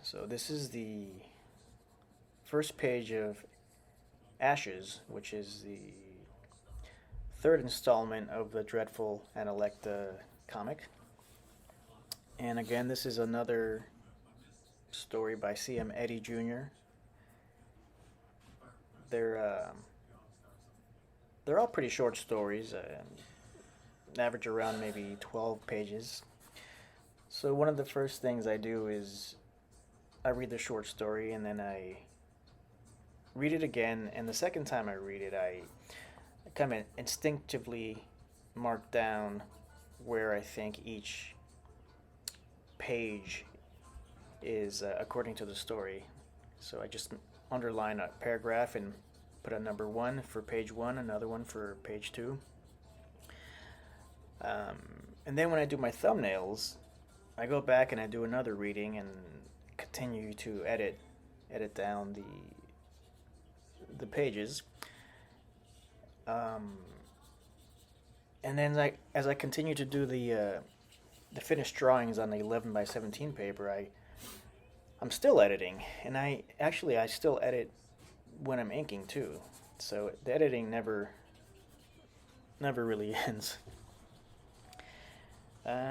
So this is the first page of Ashes, which is the third installment of the dreadful Analekta comic. And again, this is another story by C.M. Eddy Jr. They're they're all pretty short stories, average around maybe 12 pages. So one of the first things I do is I read the short story and then I read it again. And the second time I read it, I kind of instinctively mark down where I think each page is according to the story. So I just underline a paragraph and put a number one for page one, another one for page two. Um, and then when I do my thumbnails, I go back and I do another reading and continue to edit down the pages. Um, and then as I continue to do the finished drawings on the 11 by 17 paper, I'm still editing, and I still edit when I'm inking too. So the editing never really ends.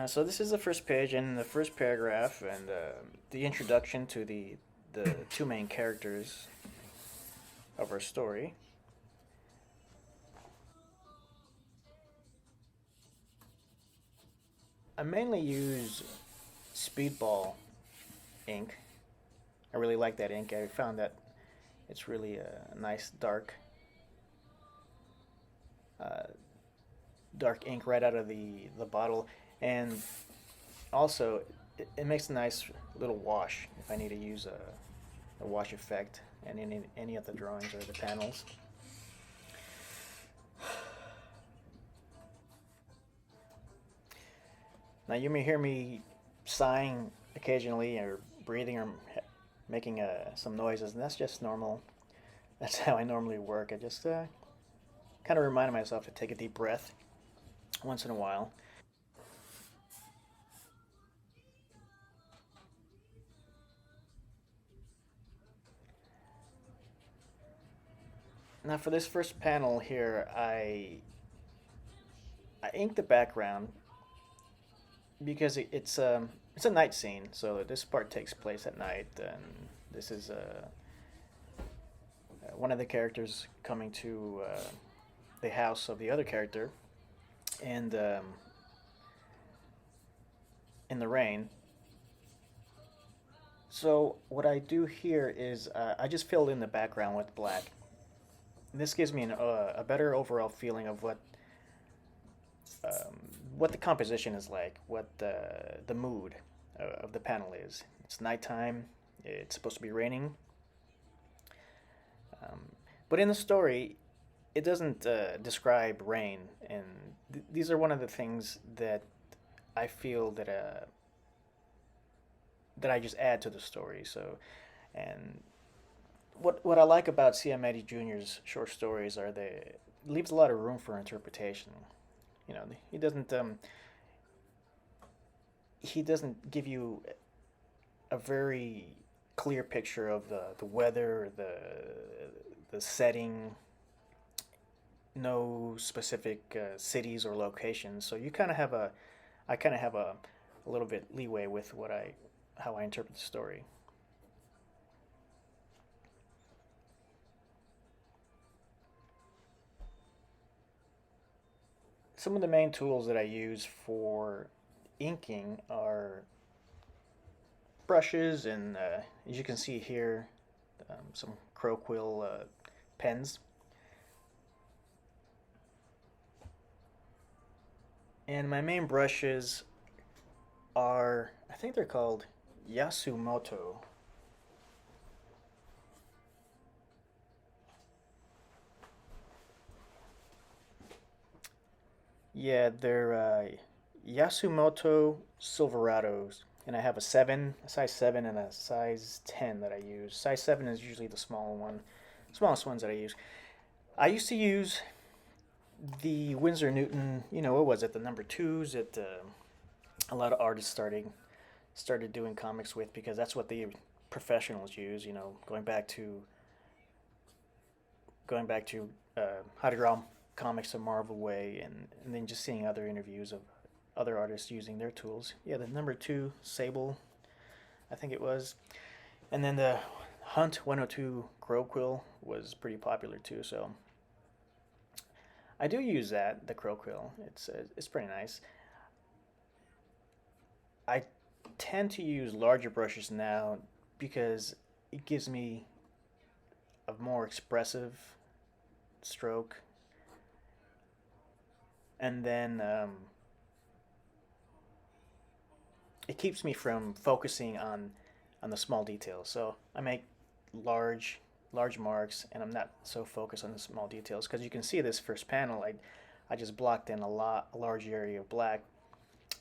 So this is the first page and the first paragraph and the introduction to the two main characters of our story. I mainly use Speedball ink. I really like that ink. I found that it's really a nice uh, dark ink right out of the bottle, and also it makes a nice little wash if I need to use a wash effect and in any of the drawings or the panels. Now you may hear me sighing occasionally or breathing or making some noises, and that's just normal. That's how I normally work. I just kind of remind myself to take a deep breath once in a while. Now for this first panel here, I inked the background because it's a night scene. So this part takes place at night, and this is one of the characters coming to the house of the other character, and in the rain. So what I do here is I just filled in the background with black. This gives me a better overall feeling of um, what the composition is like, what the mood of the panel is. It's nighttime. It's supposed to be raining. Um, but in the story, it doesn't describe rain, and these are one of the things that I feel that I just add to the story. So, and what I like about C.M. Eddy Jr.'s short stories are they leaves a lot of room for interpretation. You know, he doesn't give you a very clear picture of the weather, the setting, no specific cities or locations. So you kind of have I kind of have a little bit leeway with how I interpret the story. Some of the main tools that I use for inking are brushes and, as you can see here, some crow quill pens. And my main brushes are, I think they're called Yasumoto. Yeah, they're Yasumoto Silverados. And I have a size 7, and a size 10 that I use. Size 7 is usually the smallest ones that I use. I used to use the Winsor Newton, what was it, the number twos that a lot of artists started doing comics with, because that's what they professionals use. Going back to how to draw comics the Marvel way, and then just seeing other interviews of other artists using their tools. Yeah, the number two Sable, I think it was, and then the Hunt 102 Crow Quill was pretty popular too. So I do use that, the Crow Quill. It's pretty nice. I tend to use larger brushes now because it gives me a more expressive stroke, and then it keeps me from focusing on the small details. So I make large marks, and I'm not so focused on the small details, because you can see this first panel. I just blocked in a large area of black,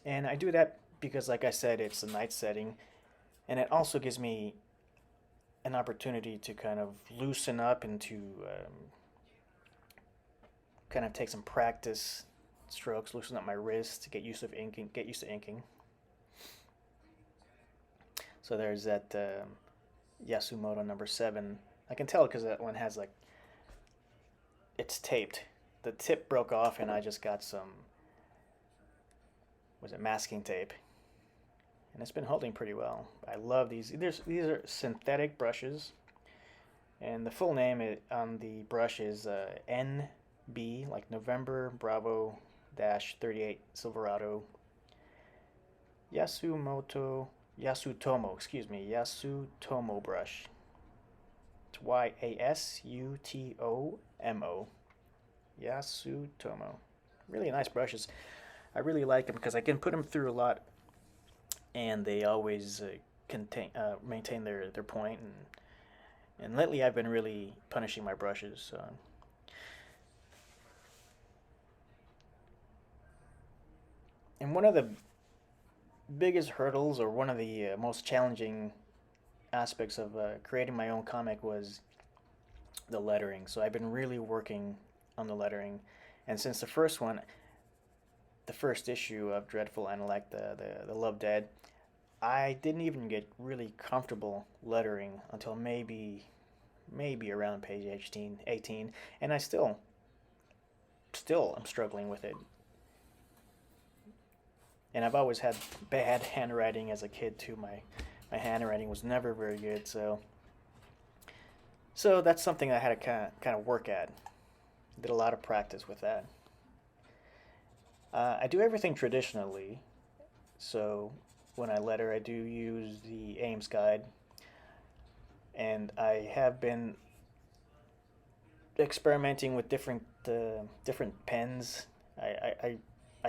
and I do that because, like I said, it's a night setting, and it also gives me an opportunity to kind of loosen up and to kind of take some practice strokes, loosen up my wrist to get used to inking. So there's that Yasumoto number 7. I can tell because that one has it's taped. The tip broke off, and I just got some, masking tape, and it's been holding pretty well. I love these. These are synthetic brushes, and the full name on the brush is NB, like November Bravo -38 Silverado Yasutomo brush. It's Yasutomo. Yasutomo. Really nice brushes. I really like them because I can put them through a lot, and they always maintain their point. And lately I've been really punishing my brushes. So. And one of the biggest hurdles, or one of the most challenging aspects of creating my own comic, was the lettering. So I've been really working on the lettering, and since the first issue of Dreadful Analekta, the Love Dead, I didn't even get really comfortable lettering until maybe around page 18, and I still am struggling with it. And I've always had bad handwriting as a kid too. My handwriting was never very good, so that's something I had to kind of work at. Did a lot of practice with that. I do everything traditionally, so when I letter, I do use the Ames guide, and I have been experimenting with different pens. I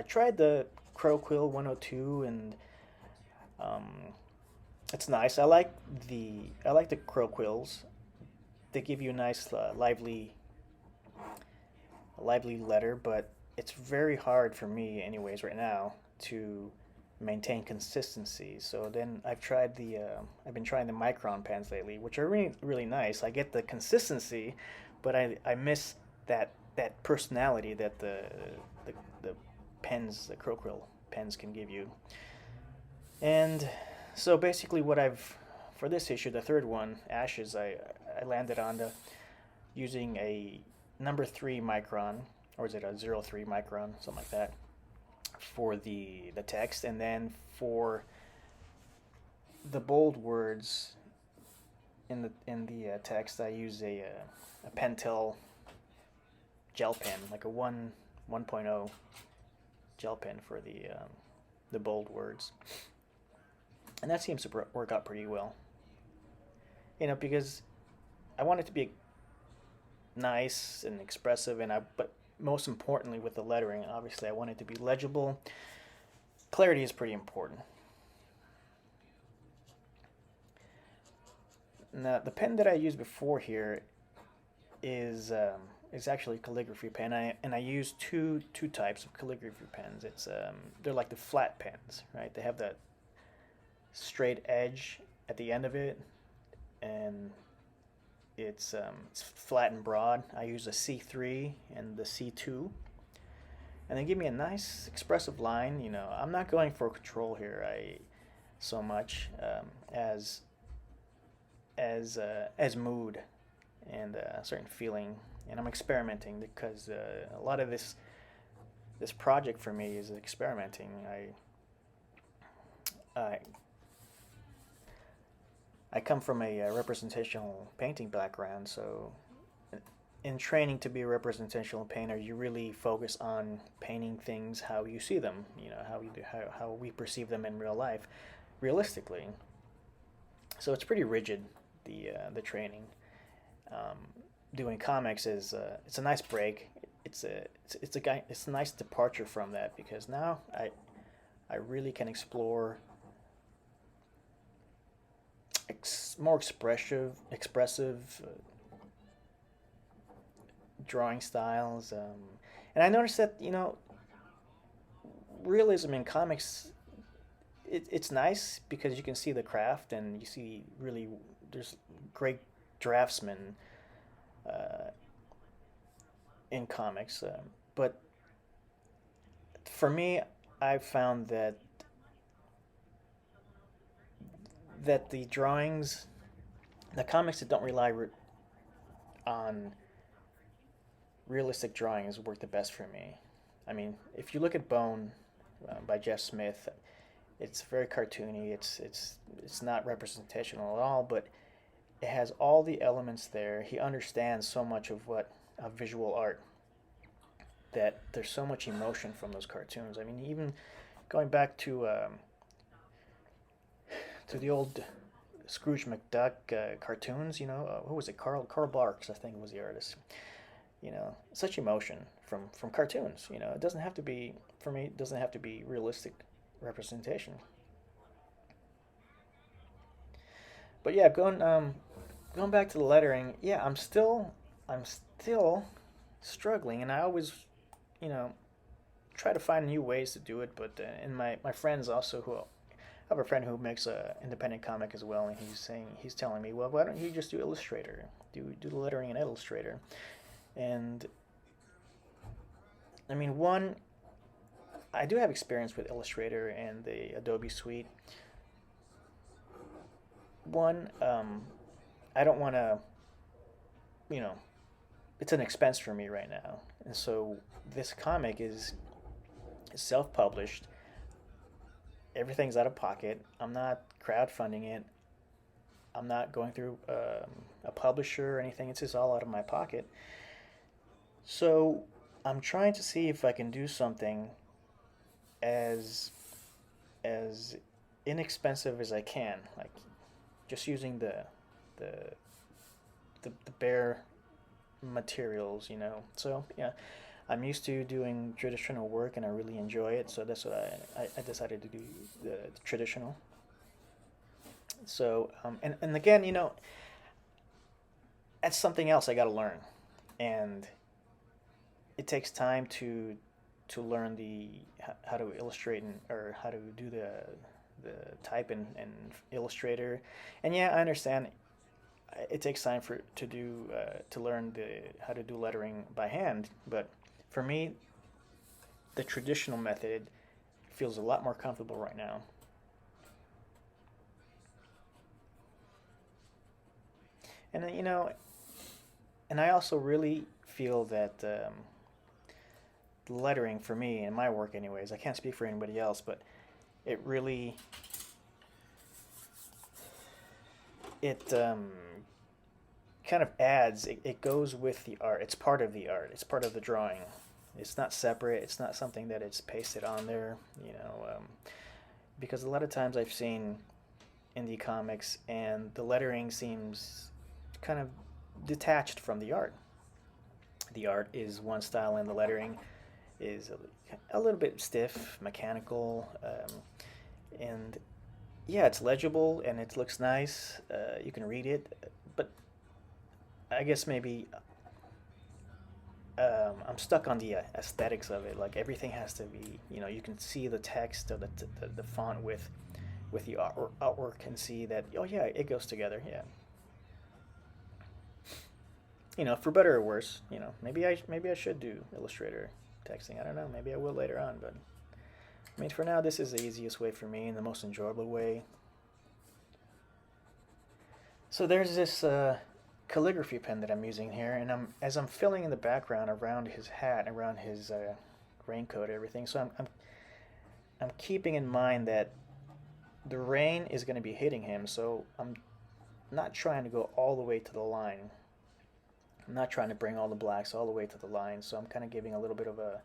tried the Crow Quill 102, and it's nice. I like the Crow Quills. They give you a nice lively letter, but it's very hard for me, anyways, right now to maintain consistency. So then I've been trying the Micron pens lately, which are really nice. I get the consistency, but I miss that personality that the pens, the Crow Quill pens, can give you. And so basically for this issue, the third one, Ashes, I landed on using a number 3 micron, or is it a 03 micron, something like that, for the text. And then for the bold words in the text, I use a Pentel gel pen, like a 1.0 gel pen for the bold words, and that seems to work out pretty well. Because I want it to be nice and expressive, but most importantly with the lettering, obviously I want it to be legible. Clarity is pretty important. Now, the pen that I used before here is actually Calligraphy Pen, and I use two types of Calligraphy pens. They're like the flat pens, right? They have that straight edge at the end of it, and it's flat and broad. I use a C3 and the C2, and they give me a nice expressive line. I'm not going for control here so much as as mood and a certain feeling, and I'm experimenting because a lot of this project for me is experimenting. I I come from a representational painting background, so in training to be a representational painter, you really focus on painting things how you see them, how we perceive them in real life, realistically. So it's pretty rigid, the training. Um, Doing comics is it's a nice break. It's a nice departure from that because now I really can explore more expressive drawing styles, and I noticed that realism in comics it's nice because you can see the craft and you see really there's great draftsmen uh, in comics, but for me, I've found that the drawings, the comics that don't rely on realistic drawings work the best for me. I mean, if you look at Bone by Jeff Smith, it's very cartoony. It's not representational at all, but it has all the elements there. He understands so much of what of visual art that there's so much emotion from those cartoons. I mean, even going back to the old Scrooge McDuck cartoons. Who was it? Carl Barks, I think, was the artist. Such emotion from cartoons. It doesn't have to be for me. It doesn't have to be realistic representation. But yeah, going back to the lettering. Yeah, I'm still struggling, and I always, you know, try to find new ways to do it. But and my friends also who I have a friend who makes a independent comic as well, and he's telling me, well, why don't you just do Illustrator? Do the lettering in Illustrator? And I mean, one, I do have experience with Illustrator and the Adobe Suite. One, I don't want to, you know, it's an expense for me right now, and so this comic is self-published. Everything's out of pocket. I'm not crowdfunding it. I'm not going through a publisher or anything. It's just all out of my pocket. So I'm trying to see if I can do something as as inexpensive as I can, like just using the the bare materials. So yeah, I'm used to doing traditional work and I really enjoy it. So that's what I decided to do the traditional. So and again, that's something else I got to learn, and it takes time to learn how to illustrate or how to do the type in Illustrator. And yeah, I understand it takes time to learn the how to do lettering by hand, but for me, the traditional method feels a lot more comfortable right now. And and I also really feel that the lettering for me in my work, anyways, I can't speak for anybody else, but it really it kind of adds. It goes with the art. It's part of the art. It's part of the drawing. It's not separate. It's not something that it's pasted on there. Because a lot of times I've seen indie comics and the lettering seems kind of detached from the art. The art is one style and the lettering is a little bit stiff, mechanical, and yeah, it's legible and it looks nice. You can read it, but I guess maybe I'm stuck on the aesthetics of it. Like everything has to be, you can see the text or the font with the artwork and see that, oh yeah, it goes together. Yeah, for better or worse. Maybe I should do Illustrator texting. I don't know. Maybe I will later on, but I mean, for now, this is the easiest way for me and the most enjoyable way. So there's this calligraphy pen that I'm using here, and as I'm filling in the background around his hat, around his raincoat, everything. So I'm keeping in mind that the rain is going to be hitting him. So I'm not trying to go all the way to the line. I'm not trying to bring all the blacks all the way to the line. So I'm kind of giving a little bit of a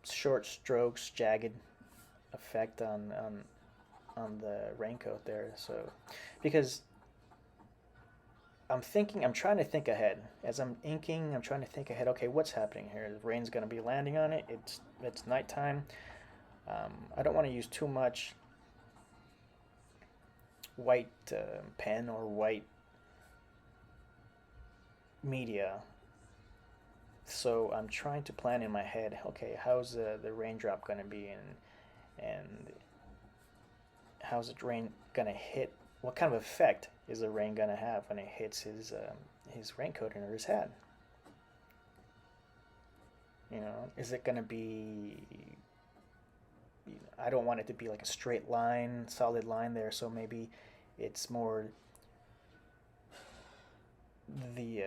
short strokes, jagged effect on the raincoat there. So because I'm trying to think ahead. As I'm inking, I'm trying to think ahead. Okay, what's happening here? The rain's going to be landing on it. It's nighttime. I don't want to use too much white pen or white media. So I'm trying to plan in my head, okay, how's the raindrop going to be, and how's the rain going to hit? What kind of effect is the rain going to have when it hits his raincoat or his hat? You know, is it going to be? I don't want it to be like a straight line, solid line there. So maybe it's more the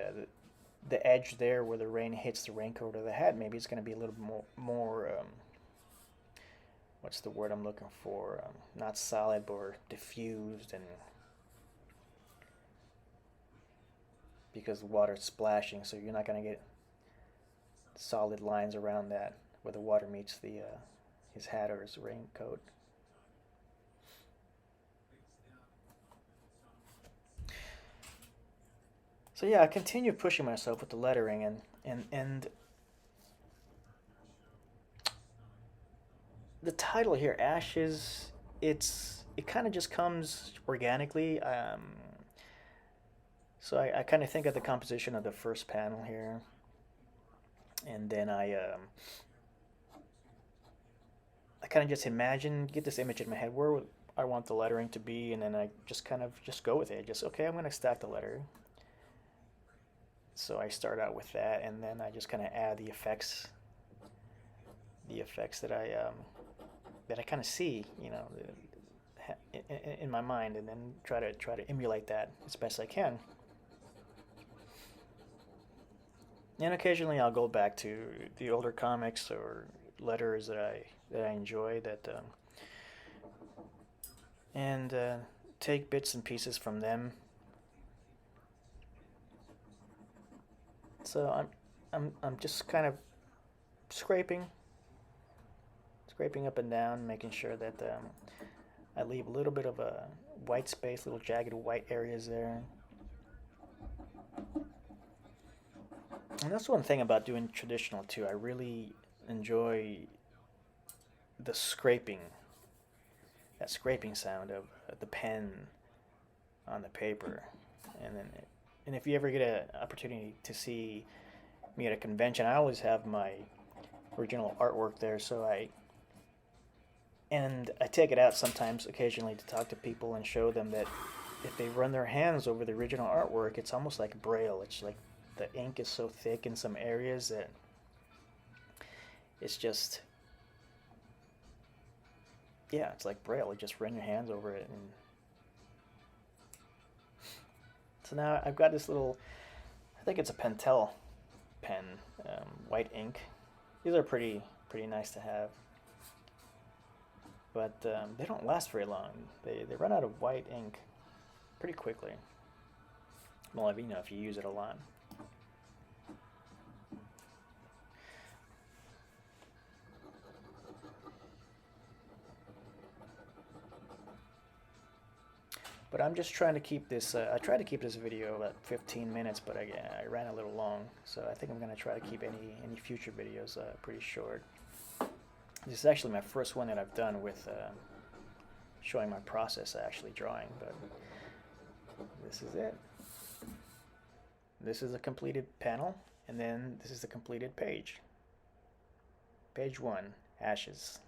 edge there where the rain hits the raincoat or the hat. Maybe it's going to be a little more what's the word I'm looking for? Not solid, but diffused, and because the water's splashing, so you're not going to get solid lines around that where the water meets the his hat or his raincoat. So yeah, I continue pushing myself with the lettering, and the title here, Ashes, it kind of just comes organically. So I kind of think of the composition of the first panel here, and then I kind of just get this image in my head where I want the lettering to be, and then I just kind of just go with it. Just okay, I'm going to stack the letter. So I start out with that, and then I just kind of add the effects that I kind of see, you know, in my mind, and then try to emulate that as best I can. And occasionally I'll go back to the older comics or letters that I enjoy and take bits and pieces from them. So I'm just kind of scraping up and down, making sure that I leave a little bit of a white space, little jagged white areas there. And that's one thing about doing traditional too. I really enjoy the scraping, that scraping sound of the pen on the paper. And if you ever get an opportunity to see me at a convention, I always have my original artwork there. So I take it out sometimes, occasionally, to talk to people and show them that if they run their hands over the original artwork, it's almost like Braille. It's like the ink is so thick in some areas that it's just, yeah, it's like Braille. You just run your hands over it. And so now I've got this little, I think it's a Pentel pen, white ink. These are pretty nice to have. But they don't last very long. They run out of white ink pretty quickly. Well, if you use it a lot. But I'm just trying to keep this, I tried to keep this video about 15 minutes, but I ran a little long. So I think I'm going to try to keep any future videos pretty short. This is actually my first one that I've done with showing my process actually drawing, but this is it. This is a completed panel, and then this is the completed page. Page 1, Ashes.